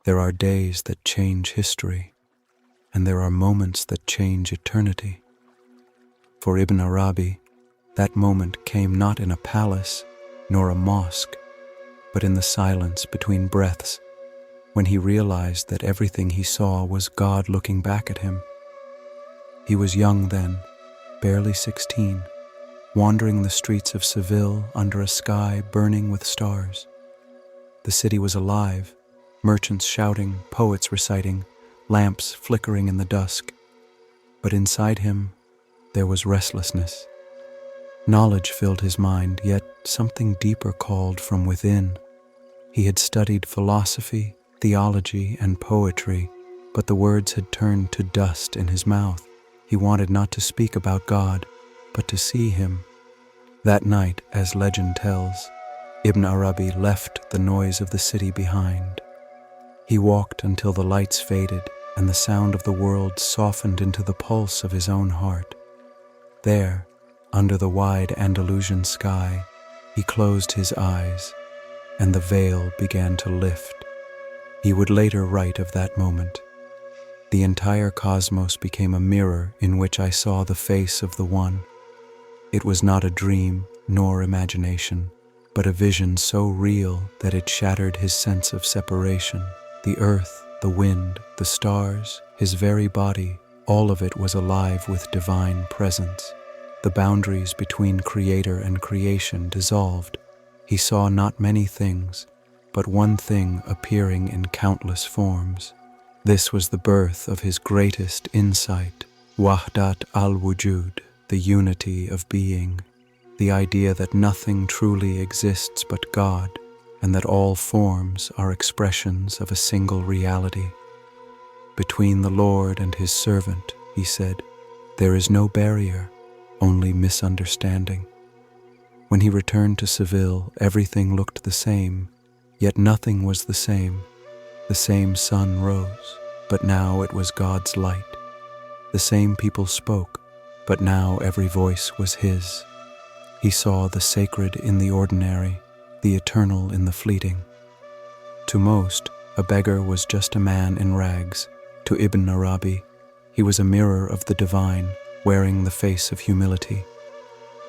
There are days that change history, and there are moments that change eternity. For Ibn Arabi, that moment came not in a palace nor a mosque, but in the silence between breaths, when he realized that everything he saw was God looking back at him. He was young then, barely 16, wandering the streets of Seville under a sky burning with stars. The city was alive, merchants shouting, poets reciting, lamps flickering in the dusk. But inside him, there was restlessness. Knowledge filled his mind, yet something deeper called from within. He had studied philosophy, theology, and poetry, but the words had turned to dust in his mouth. He wanted not to speak about God, but to see him. That night, as legend tells, Ibn Arabi left the noise of the city behind. He walked until the lights faded and the sound of the world softened into the pulse of his own heart. There, under the wide Andalusian sky, he closed his eyes, and the veil began to lift. He would later write of that moment. The entire cosmos became a mirror in which I saw the face of the One. It was not a dream nor imagination, but a vision so real that it shattered his sense of separation. The earth, the wind, the stars, his very body, all of it was alive with divine presence. The boundaries between creator and creation dissolved. He saw not many things, but one thing appearing in countless forms. This was the birth of his greatest insight, Wahdat al-Wujud, the unity of being, the idea that nothing truly exists but God, and that all forms are expressions of a single reality. Between the Lord and his servant, he said, there is no barrier, only misunderstanding. When he returned to Seville, everything looked the same, yet nothing was the same. The same sun rose, but now it was God's light. The same people spoke, but now every voice was his. He saw the sacred in the ordinary, the eternal in the fleeting. To most, a beggar was just a man in rags. To Ibn Arabi, he was a mirror of the divine, wearing the face of humility.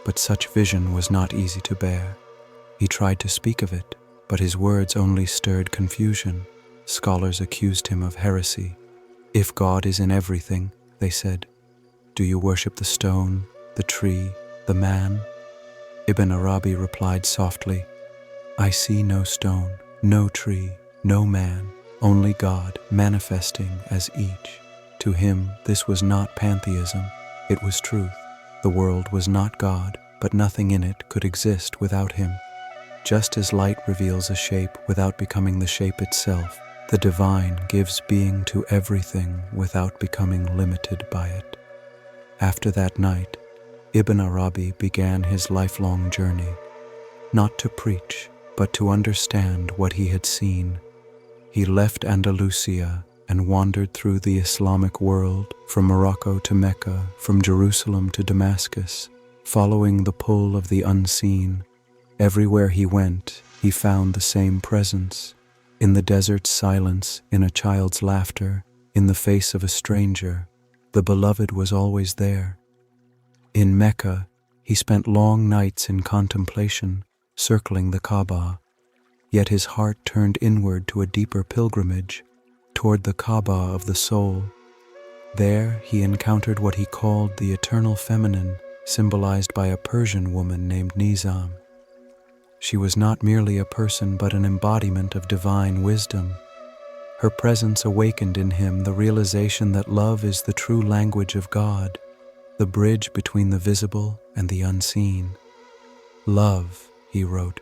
But such vision was not easy to bear. He tried to speak of it, but his words only stirred confusion. Scholars accused him of heresy. If God is in everything, they said, do you worship the stone, the tree, the man? Ibn Arabi replied softly, I see no stone, no tree, no man, only God manifesting as each. To him, this was not pantheism, it was truth. The world was not God, but nothing in it could exist without him. Just as light reveals a shape without becoming the shape itself, the divine gives being to everything without becoming limited by it. After that night, Ibn Arabi began his lifelong journey, not to preach, but to understand what he had seen. He left Andalusia and wandered through the Islamic world, from Morocco to Mecca, from Jerusalem to Damascus, following the pull of the unseen. Everywhere he went, he found the same presence. In the desert's silence, in a child's laughter, in the face of a stranger, the beloved was always there. In Mecca, he spent long nights in contemplation, circling the Kaaba, yet his heart turned inward to a deeper pilgrimage, toward the Kaaba of the soul. There he encountered what he called the eternal feminine, symbolized by a Persian woman named Nizam. She was not merely a person but an embodiment of divine wisdom. Her presence awakened in him the realization that love is the true language of God, the bridge between the visible and the unseen. Love, he wrote,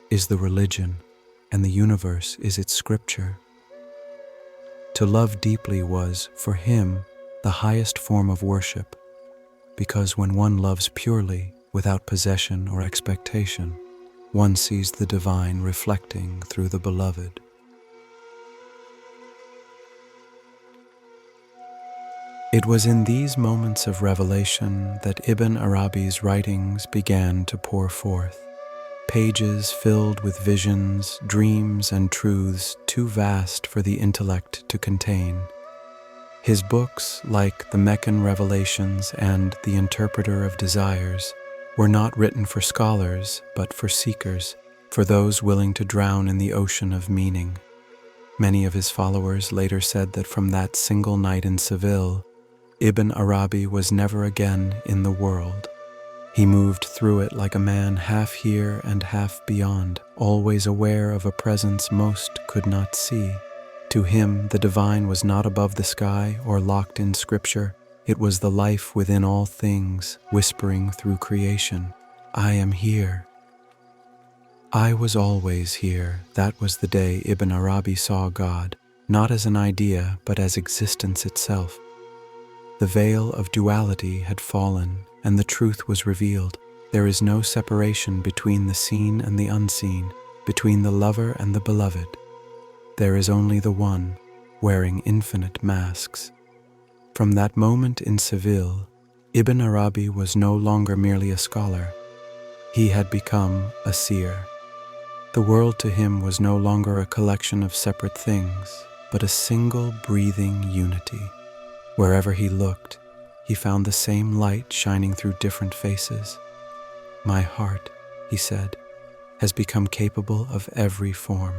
is the religion, and the universe is its scripture. To love deeply was, for him, the highest form of worship, because when one loves purely, without possession or expectation, one sees the divine reflecting through the beloved. It was in these moments of revelation that Ibn Arabi's writings began to pour forth. pages filled with visions, dreams, and truths too vast for the intellect to contain. His books, like the Meccan Revelations and the Interpreter of Desires, were not written for scholars, but for seekers, for those willing to drown in the ocean of meaning. Many of his followers later said that from that single night in Seville, Ibn Arabi was never again in the world. He moved through it like a man half here and half beyond, always aware of a presence most could not see. To him, the divine was not above the sky or locked in scripture. It was the life within all things, whispering through creation, "I am here." I was always here. That was the day Ibn Arabi saw God, not as an idea, but as existence itself. The veil of duality had fallen, and the truth was revealed. There is no separation between the seen and the unseen, between the lover and the beloved. There is only the one, wearing infinite masks. From that moment in Seville, Ibn Arabi was no longer merely a scholar. He had become a seer. The world to him was no longer a collection of separate things, but a single breathing unity. Wherever he looked, he found the same light shining through different faces. "My heart," he said, "has become capable of every form."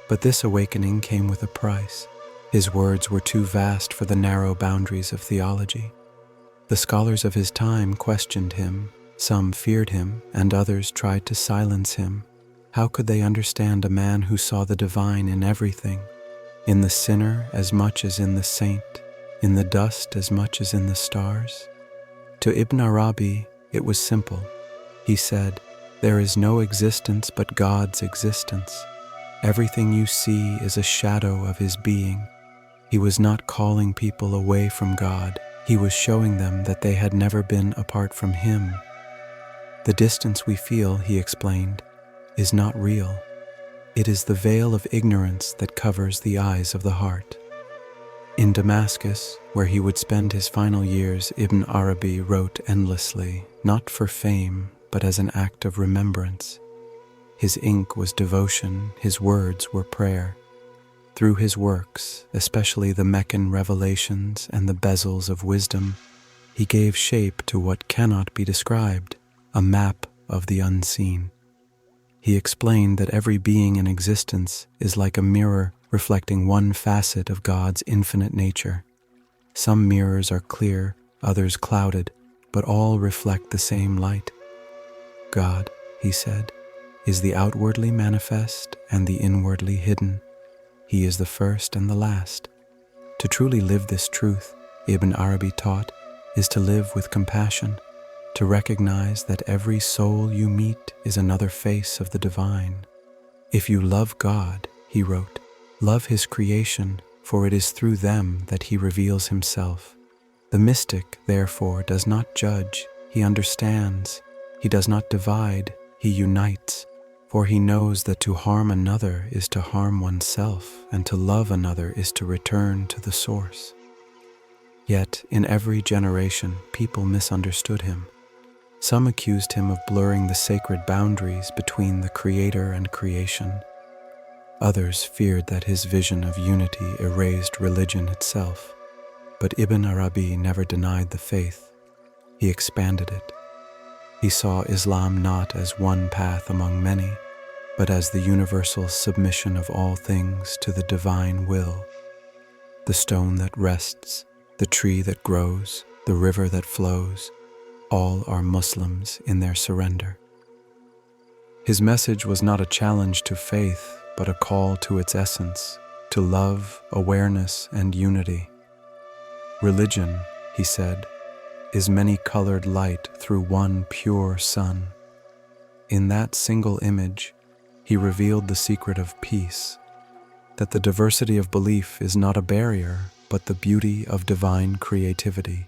But this awakening came with a price. His words were too vast for the narrow boundaries of theology. The scholars of his time questioned him, some feared him, and others tried to silence him. How could they understand a man who saw the divine in everything, in the sinner as much as in the saint, in the dust as much as in the stars? To Ibn Arabi, it was simple. He said, "There is no existence but God's existence. Everything you see is a shadow of his being." He was not calling people away from God. He was showing them that they had never been apart from him. The distance we feel, he explained, is not real. It is the veil of ignorance that covers the eyes of the heart. In Damascus, where he would spend his final years, Ibn Arabi wrote endlessly, not for fame, but as an act of remembrance. His ink was devotion, his words were prayer. Through his works, especially the Meccan Revelations and the bezels of wisdom, he gave shape to what cannot be described, a map of the unseen. He explained that every being in existence is like a mirror reflecting one facet of God's infinite nature. Some mirrors are clear, others clouded, but all reflect the same light. God, he said, is the outwardly manifest and the inwardly hidden. He is the first and the last. To truly live this truth, Ibn Arabi taught, is to live with compassion, to recognize that every soul you meet is another face of the divine. If you love God, he wrote, love his creation, for it is through them that he reveals himself. The mystic, therefore, does not judge, he understands. He does not divide, he unites, for he knows that to harm another is to harm oneself, and to love another is to return to the source. Yet, in every generation, people misunderstood him. Some accused him of blurring the sacred boundaries between the Creator and creation. Others feared that his vision of unity erased religion itself. But Ibn Arabi never denied the faith. He expanded it. He saw Islam not as one path among many, but as the universal submission of all things to the divine will. The stone that rests, the tree that grows, the river that flows, all are Muslims in their surrender. His message was not a challenge to faith, but a call to its essence, to love, awareness, and unity. Religion, he said, is many-colored light through one pure sun. In that single image, he revealed the secret of peace, that the diversity of belief is not a barrier, but the beauty of divine creativity.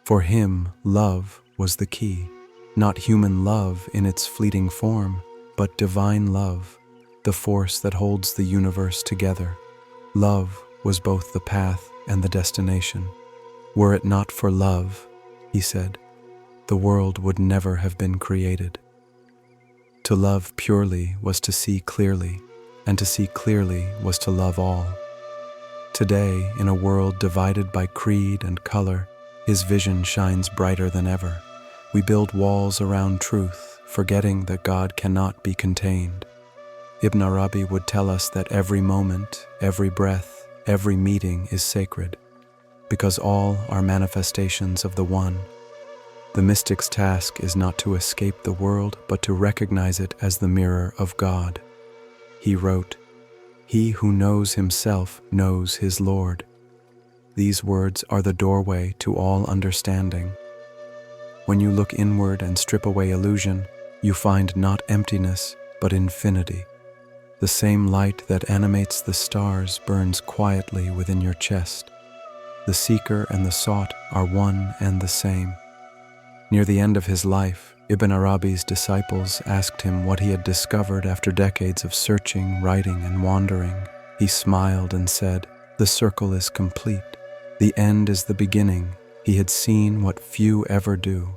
For him, love was the key, not human love in its fleeting form, but divine love, the force that holds the universe together. Love was both the path and the destination. Were it not for love, he said, the world would never have been created. To love purely was to see clearly, and to see clearly was to love all. Today, in a world divided by creed and color, his vision shines brighter than ever. We build walls around truth, forgetting that God cannot be contained. Ibn Arabi would tell us that every moment, every breath, every meeting is sacred, because all are manifestations of the One. The mystic's task is not to escape the world, but to recognize it as the mirror of God. He wrote, "He who knows himself knows his Lord." These words are the doorway to all understanding. When you look inward and strip away illusion, you find not emptiness, but infinity. The same light that animates the stars burns quietly within your chest. The seeker and the sought are one and the same. Near the end of his life, Ibn Arabi's disciples asked him what he had discovered after decades of searching, writing, and wandering. He smiled and said, "The circle is complete. The end is the beginning." He had seen what few ever do,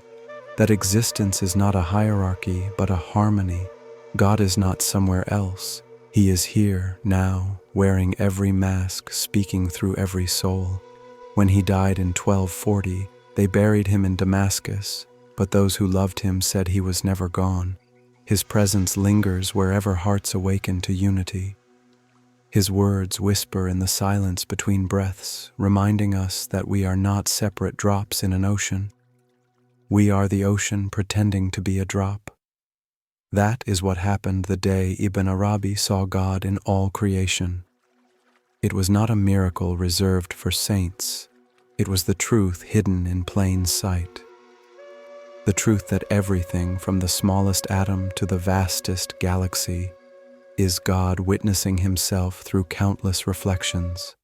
that existence is not a hierarchy, but a harmony. God is not somewhere else. He is here, now, wearing every mask, speaking through every soul. When he died in 1240, they buried him in Damascus, but those who loved him said he was never gone. His presence lingers wherever hearts awaken to unity. His words whisper in the silence between breaths, reminding us that we are not separate drops in an ocean. We are the ocean pretending to be a drop. That is what happened the day Ibn Arabi saw God in all creation. It was not a miracle reserved for saints. It was the truth hidden in plain sight. The truth that everything, from the smallest atom to the vastest galaxy, is God witnessing himself through countless reflections.